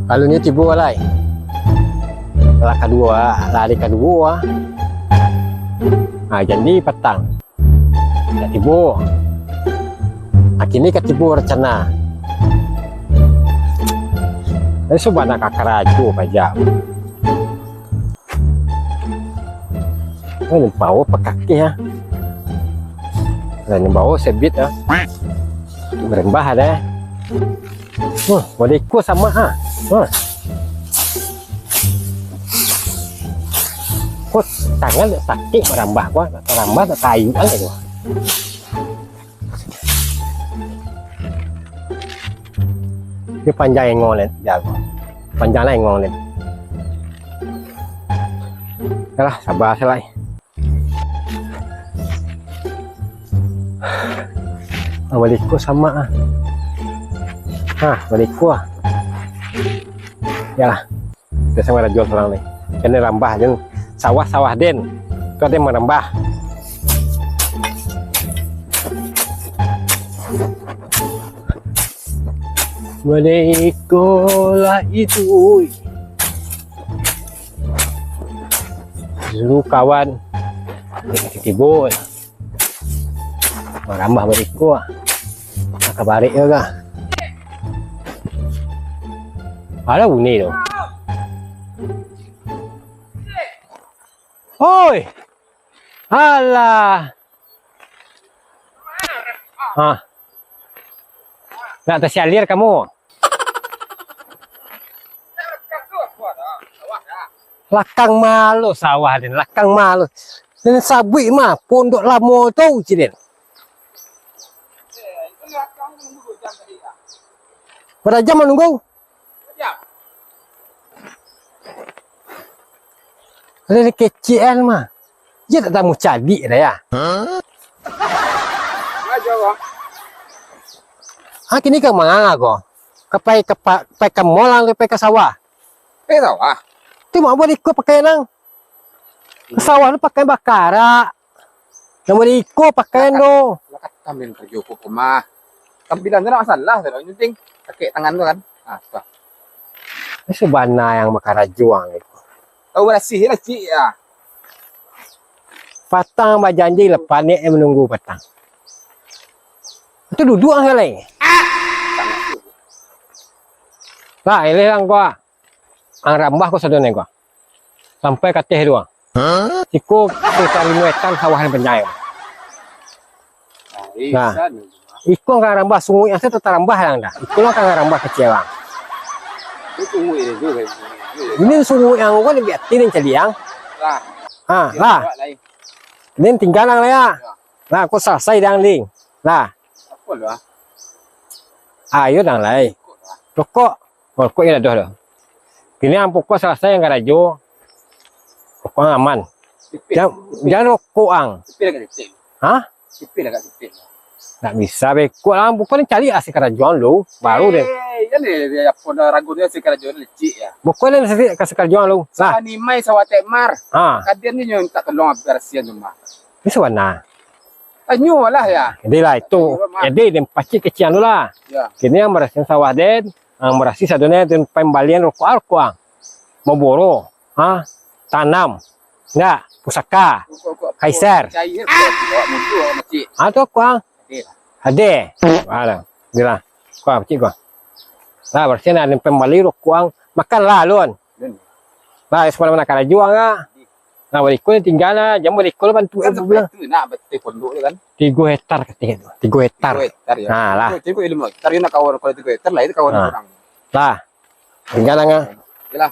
Alunnya tibu alai. Lari kedua. Nah, jadi petang. Ya tibu. Akhirnya ketibu rencana. Ini subana kakaraju aja. Ini bau pekaki ya. Ini bau sebit ya. Berembah deh. Mau ikut sama kok tangan sakit merambah gua, merambah kayu aja gua. Ini panjang yang ngolet jago. Panjang yang ngolet. Yalah, sabar selai. Balikku sama balikku yalah biasa ada jual seorang nih ini rambah jeng sawah den kau dia merambah Balikkulah itu seluruh kawan tiba merambah balikku kabari juga ada bunyi tuh. Oi, alah, nggak tersialir kamu. Lakang malu sawah den, lakang malu. Dan sabi mah pondok lamo tuh ciden. Berapa jam menunggu? Ada kecian mah. Dia tak tahu cadi dah ya. Kini ke mana kau? Kepai ke molang kepai ke sawah. Sawah. Tu mau buat ikut pakai nang. Ke sawah lu pakai bakara. Yang mau ikut pakai no. Lakat kami kerja hukum mah. Tampilan tu nak masalah tu. Yang penting pakai tangan tu kan. Ini subana yang bakara juang itu. Tahu bersih lah cik ya. Patang berjanji lepas ni menunggu petang. Itu duduk ang lain. Lah, ini lang gua. Ang rambah ko sa doon gua. Sampai katih dua. Iku sekitar 5 hektar sawahan penjaya. Nah, iku ang rambah sungai yang saya rambah lang dah. Iku lang ang rambah kecil lang. Ini sungai yang gua lebih atin caliang. Lah. Ini tinggal lang ya. Lah, aku selesai dang ling. Lah. Ayo dang lai. Pokok ini dah. Kini ang pokok selesai yang garajo. Pokok aman. Jangan rokok ang. Tak bisa be. Kok ang pokok ni cari asik kerajuan lu. Baru deh. Ini dia pun ragunya si kerajuan lecik ya. Pokok ni kasih kerajuan lu. Lah. Ni mai sawah tekmar. Kadian ni nyong tak tolong bersihan cuma. Ini sewarna. Anyu lah ya. Jadi lah itu. Jadi dan pasti kecian lu lah. Ya. Kini yang berhasil sawah den. Ang berhasil sadunya dan pembalian rokok ang. Memboro. Tanam. Enggak. Pusaka. Kaiser. Itu aku ang. Ade. Ada. Bila. Kau cik kau. Lah bersih ada pembali rokok ang. Makanlah luan. Lah semalam nak ada juang ah. Nah berikut tinggal lah. Jam berikut bantu Kan seperti nak betul pondok kan. 3 hektar katanya tu. 3 hektar. 3 hektar ya. Nah lah. Itu 5 hektar nak kawan kalau 3 hektar lah itu kawan orang. Lah. Tinggal lah. Yalah.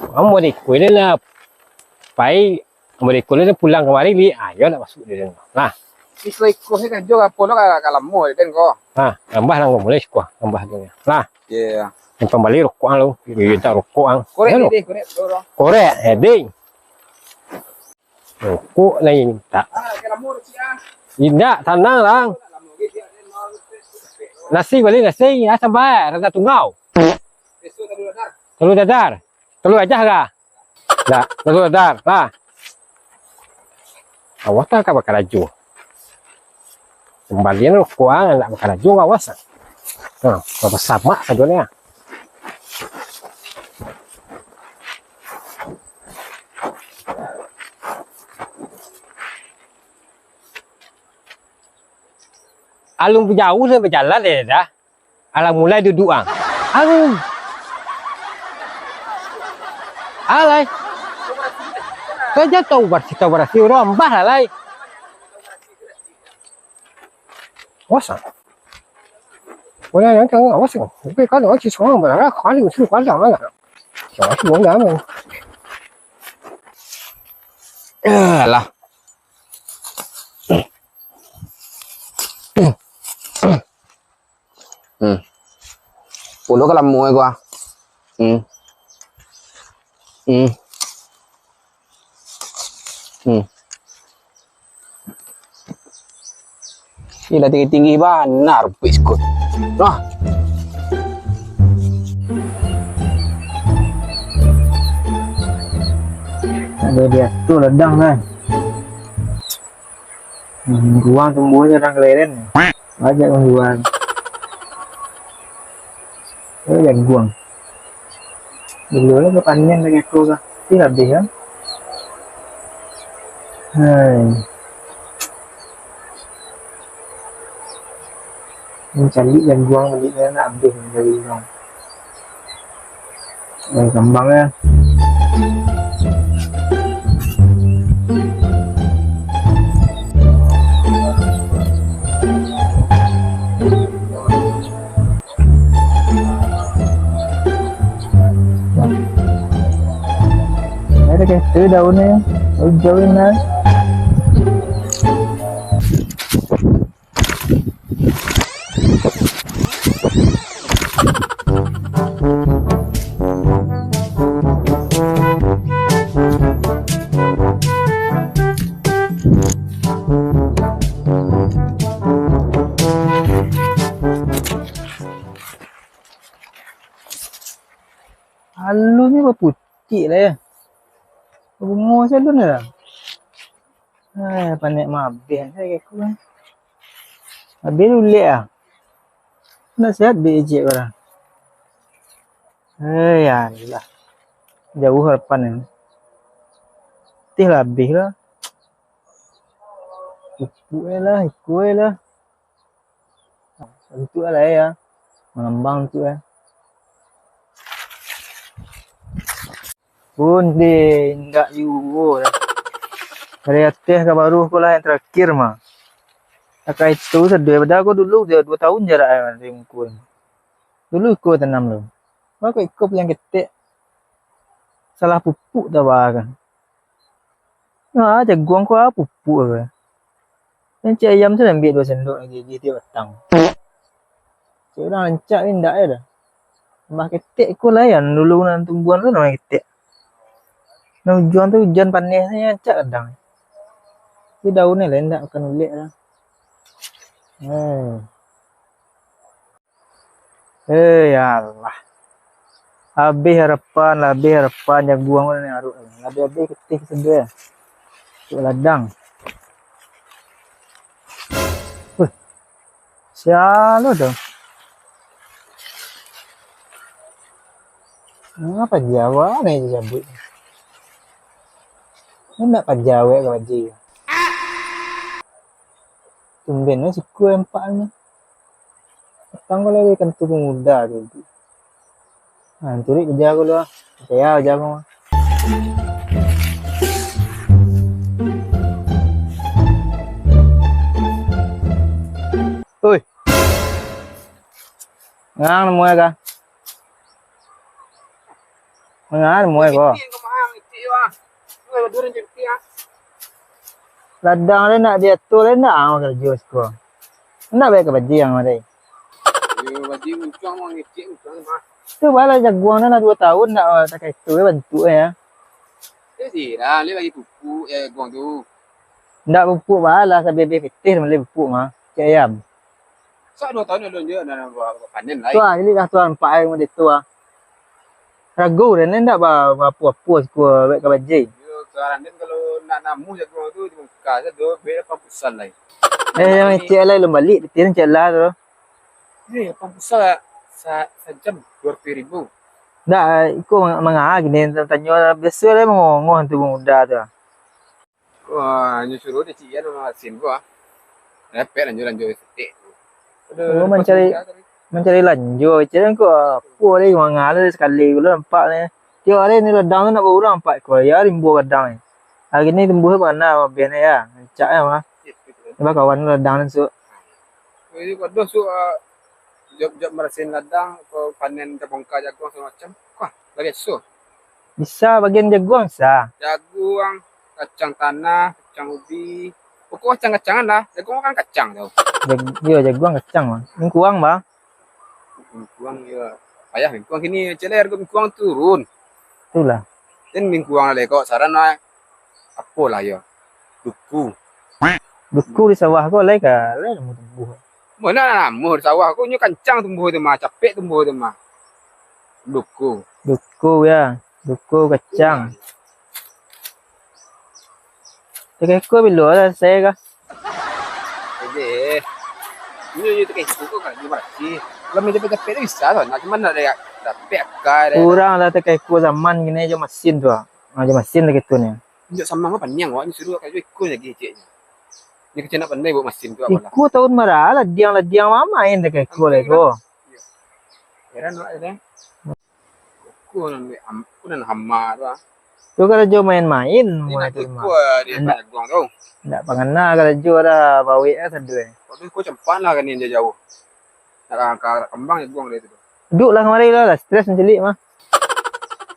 Kamu mau ikut dia lah. Pai, kamu ikut dia pulang kemari li. Ayo nak masuk dia. Nah. Siswa ikut saya kerja apa nak kalau mau dan kau. Tambah lah boleh sekolah tambah dia. Lah. Ya. Yang pembali rokok ang lu. Kita rokok ang. Korek ni, korek dorong. Korek, heading. Rokok lain tak. Kalau mau siang. Tidak, tenang lang. Nasi balik nasi, sabar, rada tungau. Telur dadar. Telur aja kah? Tak, telur dadar. Lah. Awas tak bakal laju. Kembalian rokok ang nak bakal laju awas. Berapa sama sadunya. Alung jauh saya berjalan dah. Alang mulai duduk ah. Alung. Alai. Kerja tahu bersih rombah lah lai. Wasa. Boleh yang tengok awas kan. Tapi kalau aci seorang berada kali mesti kualang lah. Jangan sih buang dah men. Lah. Pulo ka làm muối qua. Sila tinggi-tinggi ba narpis ko. Nah. Ada dia tuh ledang kan. Guang tumbuhnya orang keleren. Aja guang. Jangan guang. Dulu lah kepanjang lagi aku kah. Tidak habis kan. Hai. Mencari dan guang belinya nak habis dari guang. Kembangnya. Ada kayak daunnya, jauhin lah. Halunya apa putih lah ya. Bunga saya dulu lah. Pandai mabih saya kayak kurang. Habis dulu lah. Nak sihat bijak orang. Ya lah. Jauh harapan ni. Tih lah habis lah. Ikut lah. Untuk lah ya. Mengembang tu lah. Pun dia enggak juga dah. Dari atas ke baru aku lah yang terakhir mah. Kakak itu sedih. Padahal aku dulu dia 2 tahun jarak dari muka. Dulu ikut tanam lu. Aku ikut yang ketik. Salah pupuk tak kan. Nah, jagung aku apa pupuk apa. Yang cik ayam tu ambil 2 sendok lagi tiap petang. Cik orang lancak ni tak ada dah. Mah ketik aku layan dulu nan tumbuhan tu nama ketik. Nah, hujan tu hujan panasnya cak kadang. Di daunnya lain tak akan ulik lah. Ya Allah. Habis harapan jagung ni aruk. Habis ketik sedih. Cuk ladang. Sial tu. Apa Jawa ni cabut. Nak pajawek ke baji. Tumben lah siku empaknya. Petang kalau dia kan tu pemuda tu. Turik kerja aku lah. Saya kerja aku. Oi. Ngang mua kah? Ngang mua kah? Ladang dia nak dia tu dia nak kerja sekolah. Nak baik ke baji yang ada. Baji muncung mau ngecek mah. Tu bala jaguang nak 2 tahun nak tak itu bentuk ya. Sih lah, dia bagi pupuk guang tu. Ndak pupuk bala sampai betis boleh pupuk mah. Cik ayam. Sak 2 tahun dah je nak panen lah. Tuan ini dah tuan 4 yang ada tu ah. Ragu dan ndak apa-apa sekolah baik ke baji. Sekarang ni kalau nak namu jagung tu di muka saja dua beda pampusan lah. Yang cik lah lem balik betis cik lah tu. Ni pampusan sejam 20,000. Ndak ikut mangah gini tanya biasa lah mengongoh tu muda tu. Wah, ni suruh dia cik ya nama sin gua. Repet lanjut setik tu. Oh, mencari lanjut. Jadi kau apa lagi mengalir sekali kalau nampak ni. Tiap hari ni ladang tu nak berurang empat ekor. Ya rimbu ladang ni. Hari ni rimbu mana biar ni ya. Cak ya mah. Nampak kawan ladang tu. Jadi kau dah job merasin ladang, kau panen bongkar jagung semacam. Wah, dah biasa. Bisa bagian jagung sah. Jagung, kacang tanah, kacang ubi. Pokok kacang-kacangan lah. Jagung kan kacang tau. Ya jagung kacang mah. Ini kurang bah. Mingkuang ya. Payah mingkuang kini celer ke mingkuang turun. Itulah. Dan mingkuang lah kau saran lah. Apa lah ya? Duku. Duku di sawah kau lagi kah? Lagi tumbuh. Mana nak namur sawah kau nyu kancang tumbuh tu mah, capek tumbuh tu mah. Duku. Duku ya. Duku kacang. Tekai kau bila lah saya kah? Jadi, nyu tekai kau kan di bersih. Kalau macam capek tu bisa tu. Nak cuman ada capek kai. Kurang lah tekai kau zaman gini aja mesin tu. Aja mesin lagi tu ni. Nyu sama apa panjang awak ni suruh kat ikut lagi ceknya. Ni kecil nak pandai buat mesin tu apa lah. Ikut tahun marah lah diang mama main tekai kau lagi kau. Heran awak ni. Kau nak hamba tu ah. Tu kalau jo main-main Ni mulai nak tu ikut mah. dia tak guang tu. Tak pangana kalau jo dah bawa lah sedui. Kau cepat lah kan ni dia jauh. Nak kembang dia guang dia tu. Duduk lah kemari lah stres mencelik mah.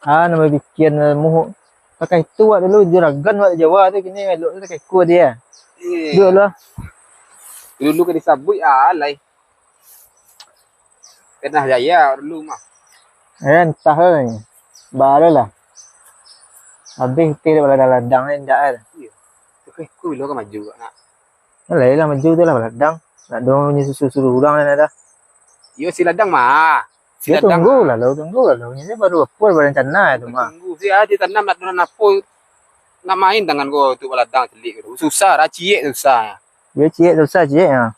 Nama bikin muhuk. Pakai tu buat dulu juragan buat Jawa tu kini elok tu pakai kuah dia. Duduk lah. Dulu kan disabut alai. Pernah jaya dulu mah. Entah lah ni. Baru lah. Habis kita dah ladang ni dah ada. Okey, kau bila kau maju nak. Lain lah maju tu lah ladang. Nak dong punya susu-susu orang ni dah. Yo si ladang mah. Si Dia ladang. tunggu lah lo tunggu lah lo. Ini baru apa berencana tu mah. Tunggu si dia tanam nak tanam apa. Nak main tangan kau tu ladang celik tu. Susah dah ciek susah. Dia cik susah cik ha.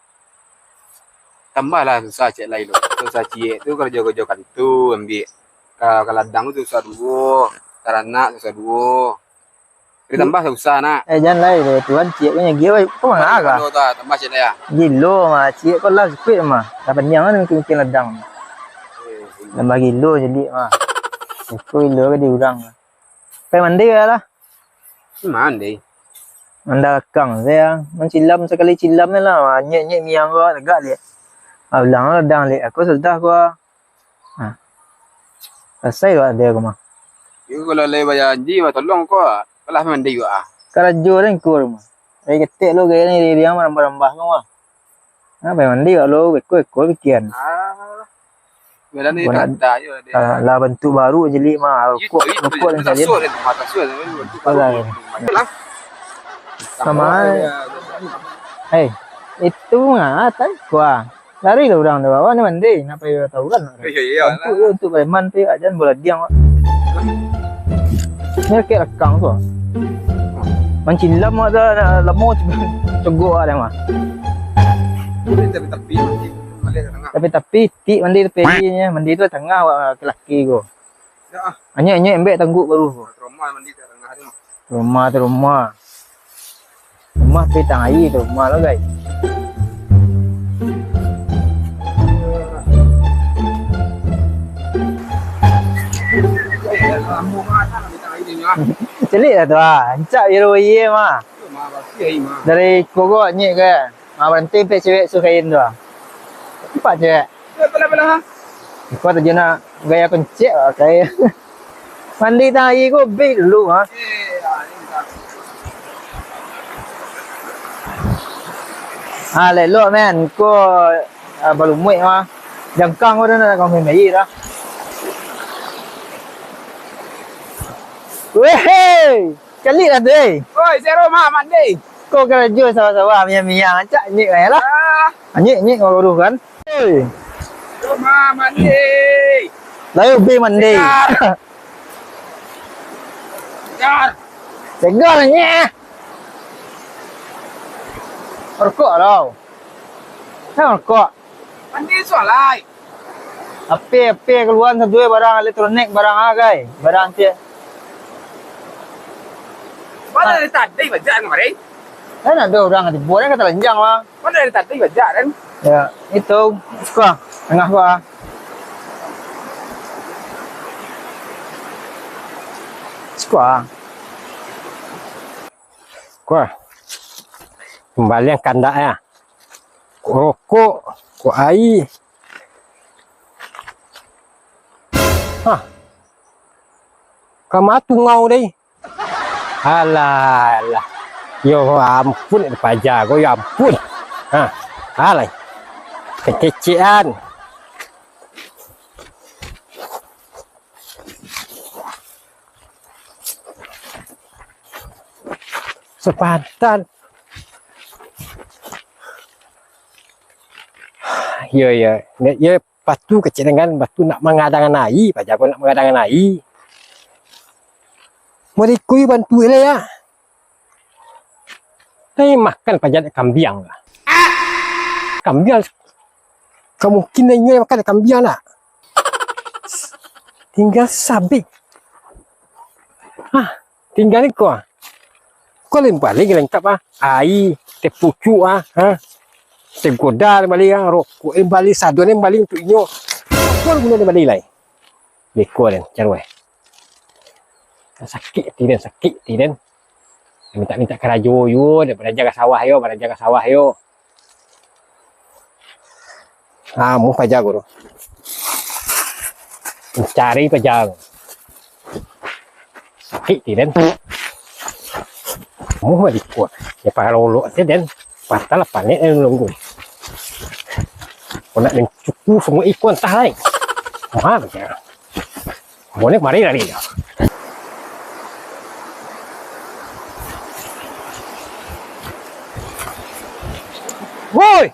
Tambahlah susah cek lain tu. Susah ciek tu kalau jauh-jauh kan tu ambil. Kalau ladang tu susah dua. Taranak susah dua. Dia tambah susah nak. Jangan lain dia tuan cik punya dia kau mana kah? Tambah cek lah. Gilo mah cik kau lah sikit mah. Dah penyang kan mungkin ladang. Dan bagi lo jadi mah. Kau lo ke diurang. Pergi mandi lah. Mandi. Anda kang saya mencilam sekali cilam ni lah. Nyek miang kau tegak dia. Ulang ladang dia. Aku sudah kau. Ha. Selesai kau ada kau mah. Yo kalau leh bayar janji mah tolong kau. Kalah mandi juga ah. Kalau jor ni kau rumah. Saya ketik lo gaya ni dia merambah-rambah kau mah. Ha, pergi mandi kau lo ekor bikian. Ah. Bila ni tak ada je dia. Lah bentuk baru jelik mah. Rokok dan saja. Mata suat. Sama. Hei, itu mah tak kuah. Lari lah orang tu bawa ni mandi. Nak pergi tahu kan? Ya. Untuk preman tu ajan bola diam. Ni kayak lekang tu. Mencilam ada lemo cogok ada mah. Tapi ti mandi tu perginya mandi tu tengah ke laki go. Ya. Hanya embek tangguk baru. Rumah mandi tengah tu. Rumah. Rumah petang air tu rumah lo guys. Celik lah tu ah. Encak biru ye mah. Dari kogok nyek ke. Berhenti pe cewek su kain tu ah. Cepat cewek. Belah ha. Kau tu je nak gaya kencik lah kain. Mandi tang air ko big dulu ha. Lelok men, ko baru muat mah. Jangkang ko dah nak kau main air dah. Weh, kali lah tu eh. Oi, saya rumah mandi. Kau kerja sama-sama miang-miang acak nyek lah. Nyek kau urus kan. Oi. Rumah mandi. Lalu pergi mandi. Jar. Segar nyek. Rokok tau. Kan rokok. Mandi soalai. Apa keluar satu barang elektronik barang agai. Barang dia. Mana ada tadi bajak kemarin? Kan ada orang di buat kata lenjang mah. Mana ada tadi bajak kan? Ya, itu suka tengah gua. Suka. Kuah. Kembali yang kandak ya. Ku rokok, ku air. Hah. Kamu tungau deh. Alah, alah. Yo ampun, pajak go, ya ampun. Hah. Alah. Kekecian. Sepantan. Ya, ya. Ya, batu kecil dengan batu nak mengadang air. Pajak go nak mengadang air. Mereka bantu lah ya. Saya makan pajak kambing lah. Kambing kemungkinannya makan kambing lah. Tinggal sabik. Hah, tinggal ni kau. Kau lempar lagi lengkap ah. Air, teh pucuk ah, ha. Teh goda balik ah, rokok balik, saduan balik untuk inyo. Kau guna balik lai. Lekor dan carwe. Sakit tidak. Minta kerajo yo, daripada jaga sawah yo. Ah, mu pajak guru. Mencari pajak. Sakit tidak. Mu balik kuat. Ya parolo aja dan patah panik nunggu. Kau nak cukup semua ikon entah lain. Mahal pajak. Boleh mari lari dah. Woi!